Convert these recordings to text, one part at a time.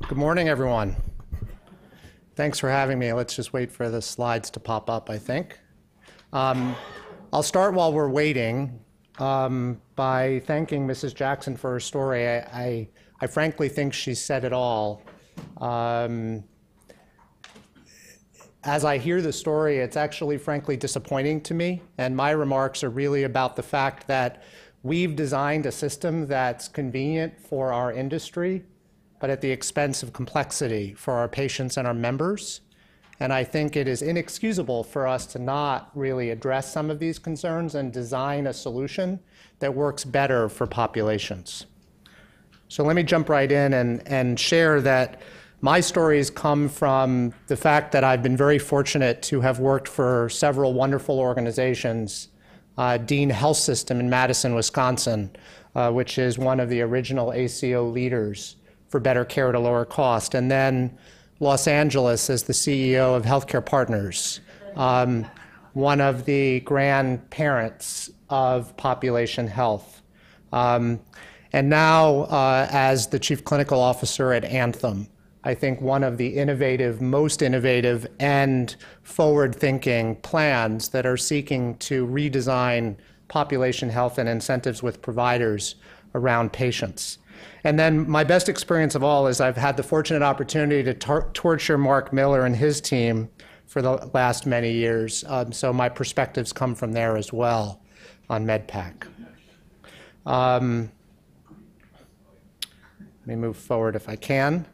Good morning, everyone. Thanks for having me. Let's just wait for the slides to pop up, I think. I'll start while we're waiting by thanking Mrs. Jackson for her story. I frankly think she said it all. As I hear the story, it's actually frankly disappointing to me, and my remarks are really about the fact that we've designed a system that's convenient for our industry, but at the expense of complexity for our patients and our members. And I think it is inexcusable for us to not really address some of these concerns and design a solution that works better for populations. So let me jump right in and share that my stories come from the fact that I've been very fortunate to have worked for several wonderful organizations. Dean Health System in Madison, Wisconsin, which is one of the original ACO leaders for better care at a lower cost. And then Los Angeles as the CEO of Healthcare Partners, one of the grandparents of population health. And now as the Chief Clinical Officer at Anthem, I think one of the most innovative and forward-thinking plans that are seeking to redesign population health and incentives with providers around patients. And then my best experience of all is I've had the fortunate opportunity to torture Mark Miller and his team for the last many years. So my perspectives come from there as well on MedPAC. Let me move forward if I can.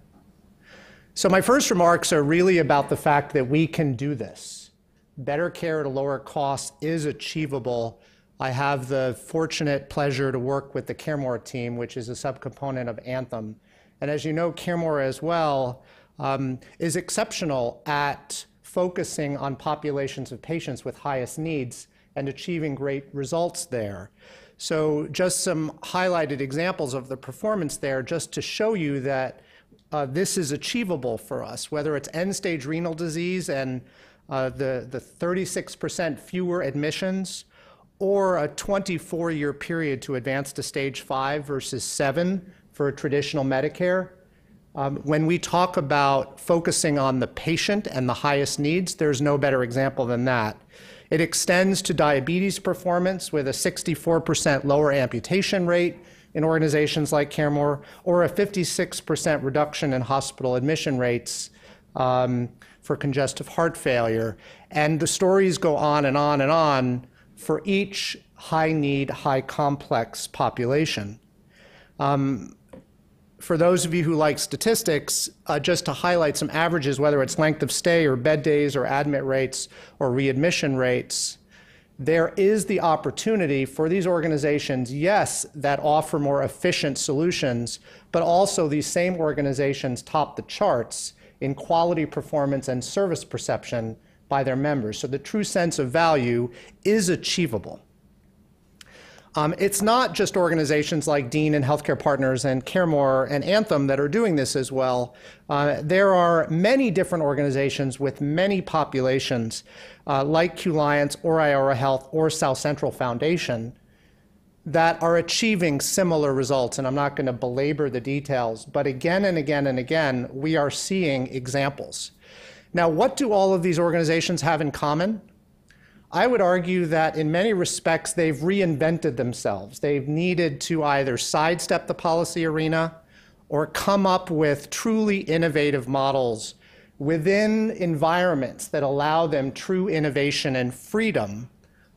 So my first remarks are really about the fact that we can do this. Better care at a lower cost is achievable. I have the fortunate pleasure to work with the CareMore team, which is a subcomponent of Anthem. And as you know, CareMore as well is exceptional at focusing on populations of patients with highest needs and achieving great results there. So just some highlighted examples of the performance there, just to show you that this is achievable for us, whether it's end-stage renal disease and the 36% fewer admissions, or a 24-year period to advance to stage 5 versus 7 for a traditional Medicare. When we talk about focusing on the patient and the highest needs, there's no better example than that. It extends to diabetes performance with a 64% lower amputation rate in organizations like CareMore, or a 56% reduction in hospital admission rates for congestive heart failure. And the stories go on and on and on for each high need, high complex population. For those of you who like statistics, just to highlight some averages, whether it's length of stay or bed days or admit rates or readmission rates, there is the opportunity for these organizations, yes, that offer more efficient solutions, but also these same organizations top the charts in quality performance and service perception by their members. So the true sense of value is achievable. It's not just organizations like Dean and Healthcare Partners and CareMore and Anthem that are doing this as well. There are many different organizations with many populations like Q-Liance or Iora Health or South Central Foundation that are achieving similar results. And I'm not going to belabor the details, but again and again and again, we are seeing examples. Now, what do all of these organizations have in common? I would argue that in many respects, they've reinvented themselves. They've needed to either sidestep the policy arena or come up with truly innovative models within environments that allow them true innovation and freedom,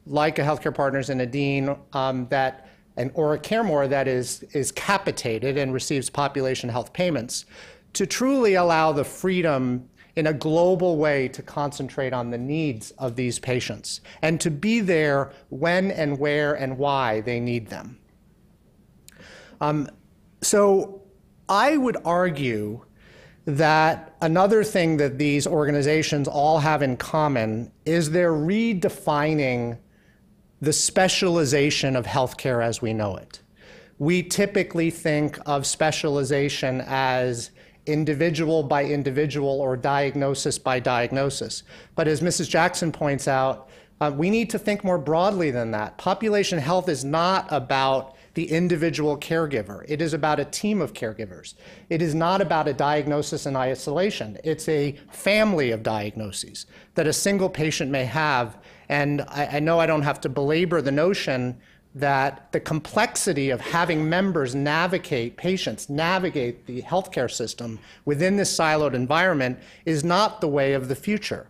like a Healthcare Partners and a Dean or a CareMore that is capitated and receives population health payments, to truly allow the freedom in a global way to concentrate on the needs of these patients and to be there when and where and why they need them. So I would argue that another thing that these organizations all have in common is they're redefining the specialization of healthcare as we know it. We typically think of specialization as individual by individual or diagnosis by diagnosis. But as Mrs. Jackson points out, we need to think more broadly than that. Population health is not about the individual caregiver. It is about a team of caregivers. It is not about a diagnosis in isolation. It's a family of diagnoses that a single patient may have. And I know I don't have to belabor the notion that the complexity of having members navigate, patients navigate the healthcare system within this siloed environment is not the way of the future.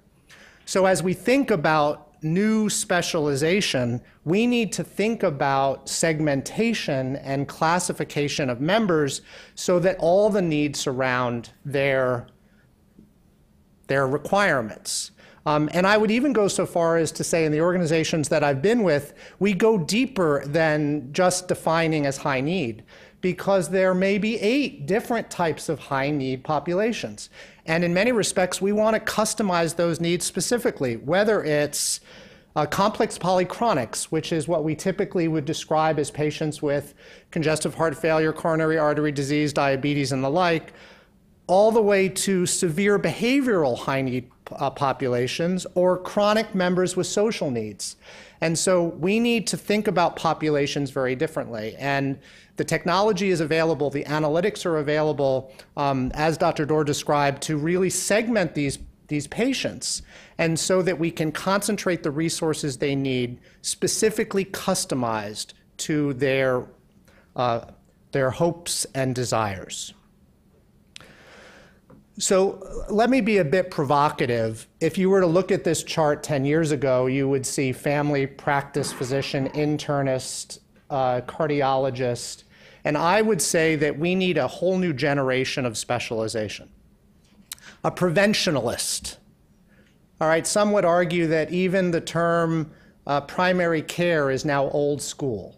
So as we think about new specialization, we need to think about segmentation and classification of members so that all the needs surround their requirements. And I would even go so far as to say in the organizations that I've been with, we go deeper than just defining as high need, because there may be 8 different types of high need populations. And in many respects, we want to customize those needs specifically, whether it's complex polychronics, which is what we typically would describe as patients with congestive heart failure, coronary artery disease, diabetes, and the like, all the way to severe behavioral high need populations or chronic members with social needs. And so we need to think about populations very differently. And the technology is available, the analytics are available, as Dr. Dorr described, to really segment these patients, and so that we can concentrate the resources they need, specifically customized to their hopes and desires. So let me be a bit provocative. If you were to look at this chart 10 years ago, you would see family practice physician, internist, cardiologist, and I would say that we need a whole new generation of specialization. A preventionalist. All right, some would argue that even the term primary care is now old school,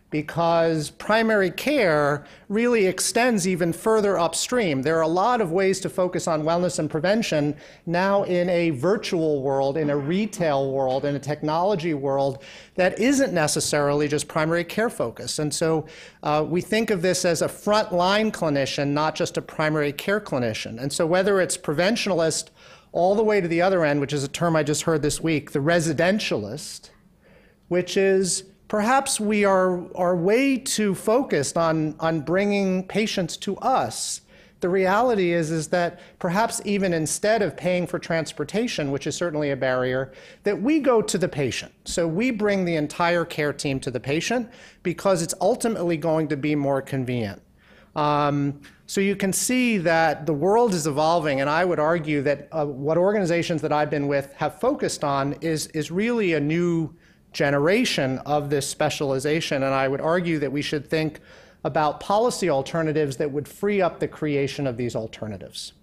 because primary care really extends even further upstream. There are a lot of ways to focus on wellness and prevention now in a virtual world, in a retail world, in a technology world that isn't necessarily just primary care focus. And so we think of this as a frontline clinician, not just a primary care clinician. And so whether it's preventionalist all the way to the other end, which is a term I just heard this week, the residentialist, which is perhaps we are way too focused on bringing patients to us. The reality is that perhaps even instead of paying for transportation, which is certainly a barrier, that we go to the patient. So we bring the entire care team to the patient because it's ultimately going to be more convenient. So you can see that the world is evolving, and I would argue that what organizations that I've been with have focused on is really a new generation of this specialization, and I would argue that we should think about policy alternatives that would free up the creation of these alternatives.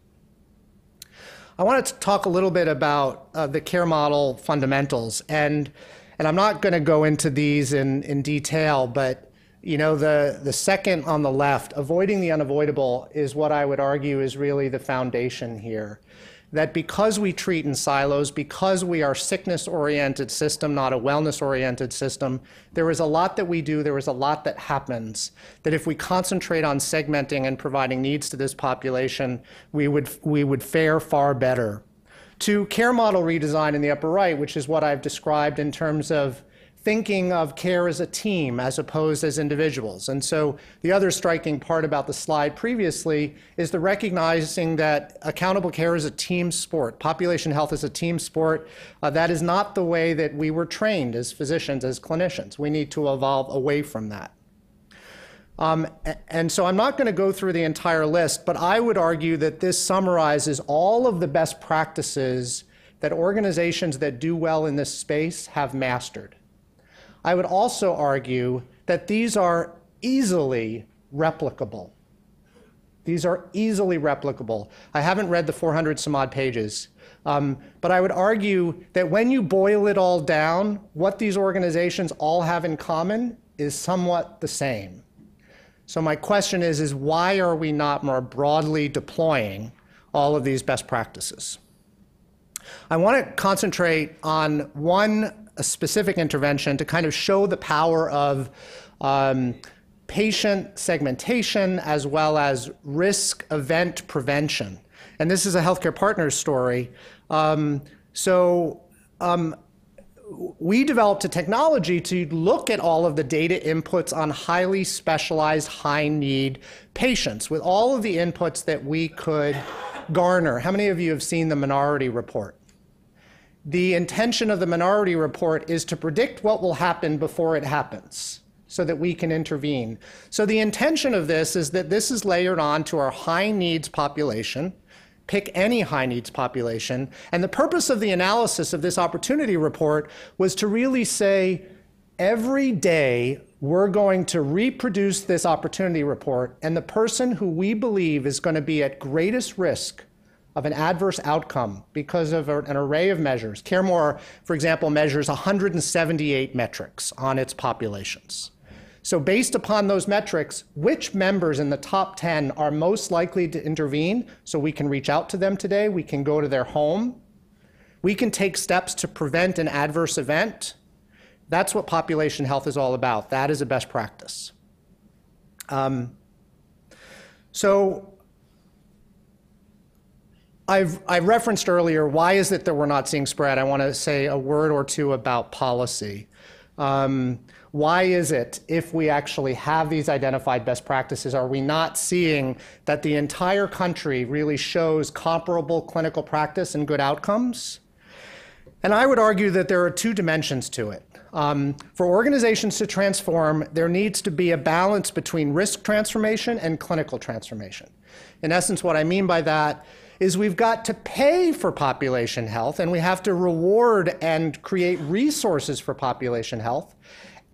I wanted to talk a little bit about the care model fundamentals, and I'm not going to go into these in detail, but you know, the second on the left, avoiding the unavoidable, is what I would argue is really the foundation here. That because we treat in silos, because we are a sickness-oriented system, not a wellness-oriented system, there is a lot that we do, there is a lot that happens, that if we concentrate on segmenting and providing needs to this population, we would fare far better. To care model redesign in the upper right, which is what I've described in terms of thinking of care as a team as opposed as individuals. And so the other striking part about the slide previously is the recognizing that accountable care is a team sport. Population health is a team sport. That is not the way that we were trained as physicians, as clinicians. We need to evolve away from that. And so I'm not going to go through the entire list, but I would argue that this summarizes all of the best practices that organizations that do well in this space have mastered. I would also argue that these are easily replicable. These are easily replicable. I haven't read the 400 some odd pages, but I would argue that when you boil it all down, what these organizations all have in common is somewhat the same. So my question is why are we not more broadly deploying all of these best practices? I want to concentrate on a specific intervention to kind of show the power of patient segmentation as well as risk event prevention. And this is a Healthcare Partners story. we developed a technology to look at all of the data inputs on highly specialized, high-need patients with all of the inputs that we could garner. How many of you have seen the Minority Report? The intention of the Minority Report is to predict what will happen before it happens so that we can intervene. So the intention of this is that this is layered on to our high-needs population. Pick any high-needs population. And the purpose of the analysis of this opportunity report was to really say, every day we're going to reproduce this opportunity report, and the person who we believe is going to be at greatest risk of an adverse outcome because of an array of measures. CareMore, for example, measures 178 metrics on its populations. So based upon those metrics, which members in the top 10 are most likely to intervene? So we can reach out to them today, we can go to their home, we can take steps to prevent an adverse event. That's what population health is all about. That is a best practice. So I referenced earlier, why is it that we're not seeing spread? I want to say a word or two about policy. Why is it, if we actually have these identified best practices, are we not seeing that the entire country really shows comparable clinical practice and good outcomes? And I would argue that there are two dimensions to it. For organizations to transform, there needs to be a balance between risk transformation and clinical transformation. In essence, what I mean by that is we've got to pay for population health, and we have to reward and create resources for population health.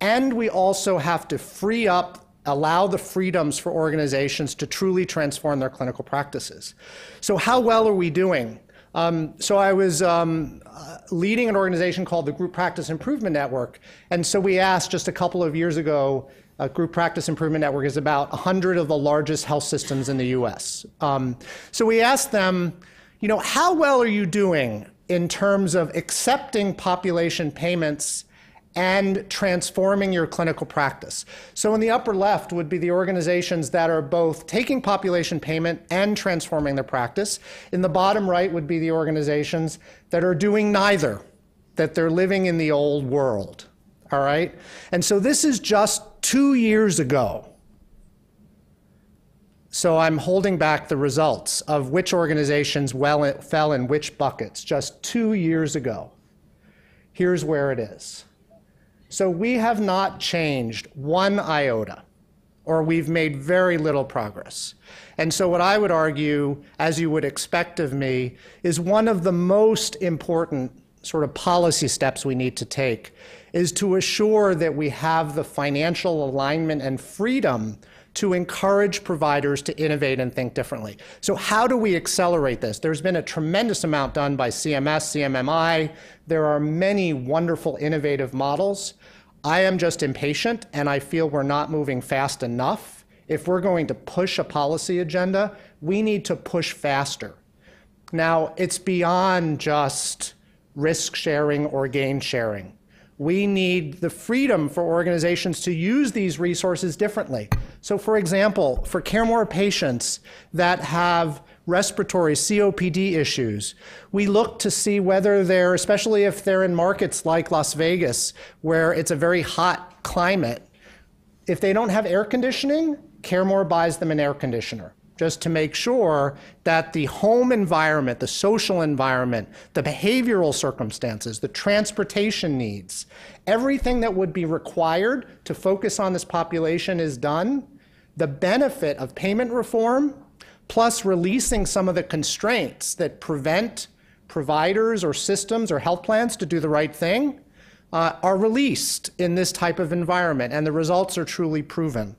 And we also have to free up, allow the freedoms for organizations to truly transform their clinical practices. So how well are we doing? So I was leading an organization called the Group Practice Improvement Network. And so we asked just a couple of years ago, Group Practice Improvement Network is about 100 of the largest health systems in the US. So we asked them, how well are you doing in terms of accepting population payments and transforming your clinical practice? So in the upper left would be the organizations that are both taking population payment and transforming their practice. In the bottom right would be the organizations that are doing neither, that they're living in the old world, all right? And so this is just 2 years ago. So I'm holding back the results of which organizations fell in which buckets just 2 years ago. Here's where it is. So we have not changed one iota, or we've made very little progress. And so what I would argue, as you would expect of me, is one of the most important sort of policy steps we need to take is to assure that we have the financial alignment and freedom to encourage providers to innovate and think differently. So how do we accelerate this? There's been a tremendous amount done by CMS, CMMI. There are many wonderful, innovative models. I am just impatient, and I feel we're not moving fast enough. If we're going to push a policy agenda, we need to push faster. Now, it's beyond just risk sharing or gain sharing. We need the freedom for organizations to use these resources differently. So for example, for CareMore patients that have respiratory COPD issues, we look to see whether they're, especially if they're in markets like Las Vegas, where it's a very hot climate, if they don't have air conditioning, CareMore buys them an air conditioner, just to make sure that the home environment, the social environment, the behavioral circumstances, the transportation needs, everything that would be required to focus on this population is done. The benefit of payment reform, plus releasing some of the constraints that prevent providers or systems or health plans to do the right thing, are released in this type of environment, and the results are truly proven.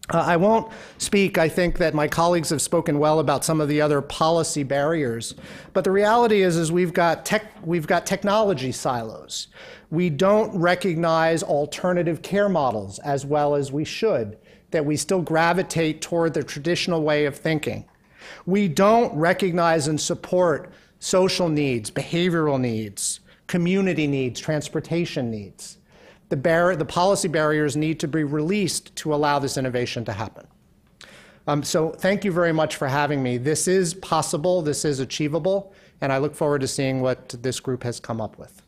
I won't speak. I think that my colleagues have spoken well about some of the other policy barriers. But the reality is we've got technology silos. We don't recognize alternative care models as well as we should, that we still gravitate toward the traditional way of thinking. We don't recognize and support social needs, behavioral needs, community needs, transportation needs. The policy barriers need to be released to allow this innovation to happen. So thank you very much for having me. This is possible, this is achievable, and I look forward to seeing what this group has come up with.